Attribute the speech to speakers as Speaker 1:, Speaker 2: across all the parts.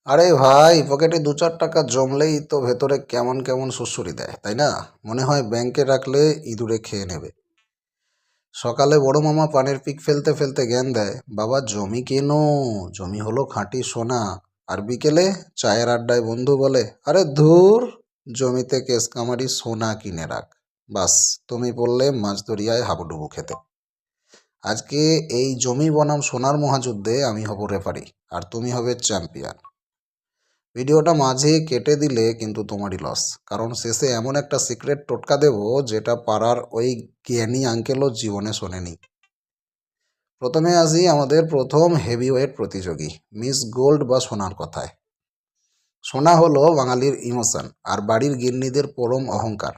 Speaker 1: আরে ভাই, পকেটে 2-4 টাকা জমলেই তো ভেতরে কেমন কেমন সুড়সুড়ি দেয়, তাই না? মনে হয় ব্যাংকে রাখলে ইঁদুরে খেয়ে নেবে। সকালে বড় মামা পানের পিক ফেলতে ফেলতে জ্ঞান দেয়, বাবা জমি কেনো, জমি হলো খাঁটি সোনা। আর বিকেলে চায়ের আড্ডায় বন্ধু বলে, আরে ধুর, জমিতে কেস কামারি, সোনা কিনে রাখ। বাস, তুমি বললে মাছ দরিয়ায় হাবুডুবু খেতে। আজকে এই জমি বনাম সোনার মহাযুদ্ধে আমি হব রেফারি, আর তুমি হবে চ্যাম্পিয়ন। ভিডিওটা মাঝে কেটে দিলে কিন্তু তোমারই লস, কারণ শেষে এমন একটা সিক্রেট টোটকা দেব যেটা পাড়ার ওই জ্ঞানী আঙ্কেলও জীবনে শোনেনি। প্রথমে আসি আমাদের প্রথম হেভিওয়েট প্রতিযোগী, মিস গোল্ড বা সোনার কথায়। সোনা হলো বাঙালির ইমোশন আর বাড়ির গিন্নিদের পরম অহংকার।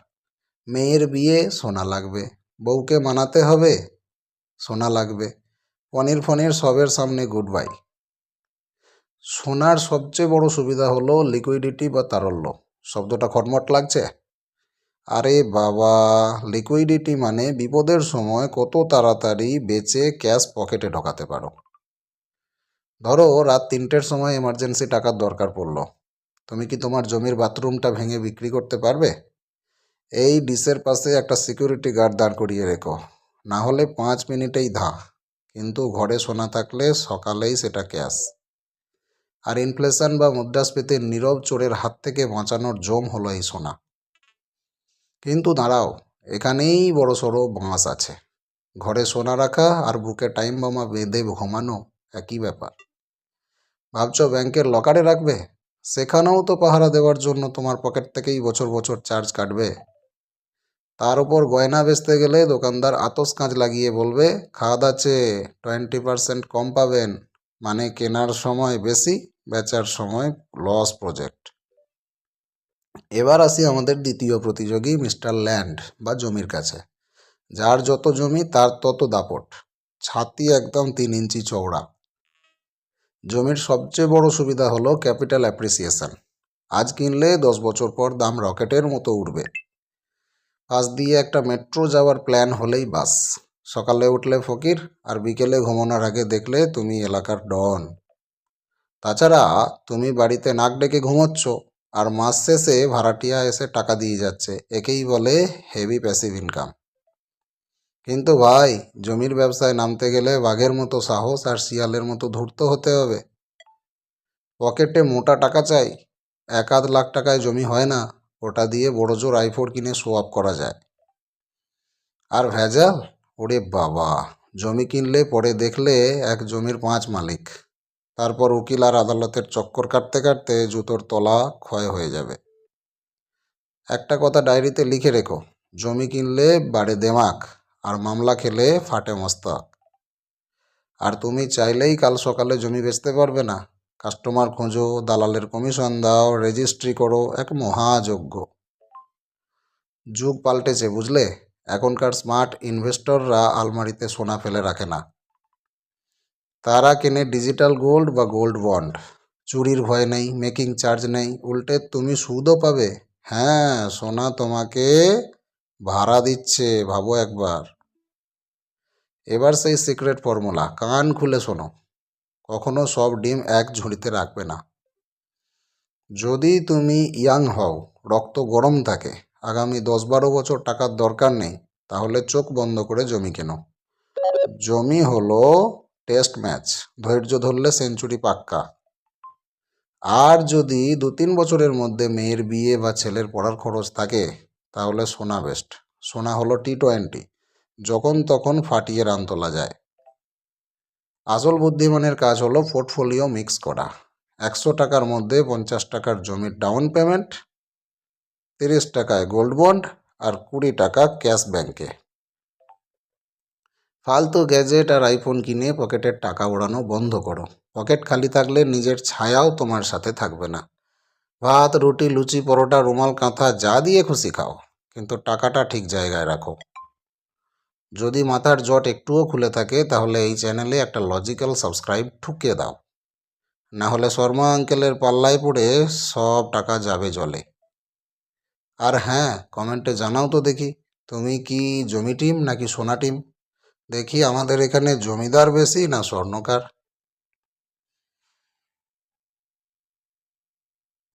Speaker 1: মেয়ের বিয়ে, সোনা লাগবে। বউকে মানাতে হবে, সোনা লাগবে। পনির ফনির সবের সামনে গুড বাই। সোনার সবচেয়ে বড় সুবিধা হলো লিকুইডিটি বা তারল্য। শব্দটা খটমট লাগছে? আরে বাবা, লিকুইডিটি মানে বিপদের সময় কত তাড়াতাড়ি বেচে ক্যাশ পকেটে ঢোকাতে পারো। ধরো রাত 3টের সময় এমার্জেন্সি টাকার দরকার পড়লো, তুমি কি তোমার জমির বাথরুমটা ভেঙে বিক্রি করতে পারবে? এই ডিশের পাশে একটা সিকিউরিটি গার্ড দাঁড় করিয়ে রেখো, না হলে 5 মিনিটেই ধা। কিন্তু ঘরে সোনা থাকলে সকালেই সেটা ক্যাশ। আর ইনফ্লেশন বা মুদ্রাস্ফীতির নীরব চোরের হাত থেকে বাঁচানোর জম হলো এই সোনা। কিন্তু দাঁড়াও, এখানেই বড় সড়ো বাঁশ আছে। ঘরে সোনা রাখা আর বুকে টাইম বোমা বেঁধে ঘুমানো একই ব্যাপার। ভাবছো ব্যাংকের লকারে রাখবে? সেখানেও তো পাহারা দেওয়ার জন্য তোমার পকেট থেকেই বছর বছর চার্জ কাটবে। তার উপর গয়না বেচতে গেলে দোকানদার আতস কাঁচ লাগিয়ে বলবে, খাদ আছে, 20% কম পাবেন। মানে কেনার সময় বেশি, বেচার সময় লস প্রজেক্ট। এবার আসি আমাদের দ্বিতীয় প্রতিযোগী, মিস্টার ল্যান্ড বা জমির কাছে। যার যত জমি তার তত দাপট। ছাতি একদম 3 ইঞ্চি চওড়া। জমির সবচেয়ে বড় সুবিধা হলো ক্যাপিটাল অ্যাপ্রিসিয়েশন। আজ কিনলে 10 বছর পর দাম রকেটের মতো উঠবে। পাশ দিয়ে একটা মেট্রো যাওয়ার প্ল্যান হলেই বাস। সকালে উঠলে ফকির, আর বিকেলে ঘুমানোর আগে দেখলে তুমি এলাকার ডন। তাছাড়া তুমি বাড়িতে নাক ডেকে ঘুমোচ্ছ, আর মাস শেষে ভাড়াটিয়া এসে টাকা দিয়ে যাচ্ছে। একেই বলে হেভি প্যাসিভ ইনকাম। কিন্তু ভাই, জমির ব্যবসায় নামতে গেলে বাঘের মতো সাহস আর শিয়ালের মতো ধূর্ত হতে হবে। পকেটে মোটা টাকা চাই। 1-2 লাখ টাকায় জমি হয় না, ওটা দিয়ে বড় জোর আইফোন কিনে শো অফ করা যায়। আর ভেজাল, ওরে বাবা, জমি কিনলে পরে দেখলে এক জমির 5 মালিক। তারপর উকিল আর আদালতের চক্কর কাটতে কাটতে জুতোর তলা ক্ষয় হয়ে যাবে। একটা কথা ডায়েরিতে লিখে রেখো, জমি কিনলে বাড়ে দেমাক, আর মামলা খেলে ফাটে মস্তক। আর তুমি চাইলেই কাল সকালে জমি বেচতে পারবে না। কাস্টমার খোঁজো, দালালের কমিশন দাও, রেজিস্ট্রি করো, এক মহাযজ্ঞ। যুগ পাল্টেছে বুঝলে। এখনকার স্মার্ট ইনভেস্টররা আলমারিতে সোনা ফেলে রাখে না, তারা কেনে ডিজিটাল গোল্ড বা গোল্ড বন্ড। চুরির ভয় নেই, মেকিং চার্জ নেই, উল্টে তুমি সুদও পাবে। হ্যাঁ, সোনা তোমাকে ভাড়া দিচ্ছে, ভাবো একবার। এবার সেই সিক্রেট ফর্মুলা, কান খুলে শোনো। কখনো সব ডিম এক ঝুড়িতে রাখবে না। যদি তুমি ইয়াং হও, রক্ত গরম থাকে, আগামী 10-12 বছর টাকার দরকার নেই, তাহলে চোখ বন্ধ করে জমি কেনো। জমি হলো টেস্ট ম্যাচ, ধৈর্য ধরলে সেঞ্চুরি পাক্কা। আর যদি 2-3 বছরের মধ্যে মেয়ের বিয়ে বা ছেলের পড়ার খরচ থাকে, তাহলে সোনা বেস্ট। সোনা হলো T20, যখন তখন ফাটিয়ে রান তোলা যায়। আসল বুদ্ধিমানের কাজ হলো পোর্টফোলিও মিক্স করা। 100 টাকার মধ্যে 50 টাকার জমির ডাউন পেমেন্ট, 30 টাকায় গোল্ড বন্ড, আর 20 টাকা ক্যাশ ব্যাংকে। ফালতু গ্যাজেট আর আইফোন কিনে পকেটের টাকা ওড়ানো বন্ধ করো। পকেট খালি থাকলে নিজের ছায়াও তোমার সাথে থাকবে না। ভাত, রুটি, লুচি, পরোটা, রুমাল, কাঁথা যা দিয়ে খুশি খাও, কিন্তু টাকাটা ঠিক জায়গায় রাখো। যদি মাথার জট একটুও খুলে থাকে, তাহলে এই চ্যানেলে একটা লজিক্যাল সাবস্ক্রাইব ঠুকিয়ে দাও, না হলে শর্মা আঙ্কেলের পাল্লায় পড়ে সব টাকা যাবে জলে। আর হ্যাঁ, কমেন্টে জানাও তো দেখি, তুমি কি জমি টিম নাকি সোনা টিম? দেখি আমাদের এখানে জমিদার বেশি না স্বর্ণকার।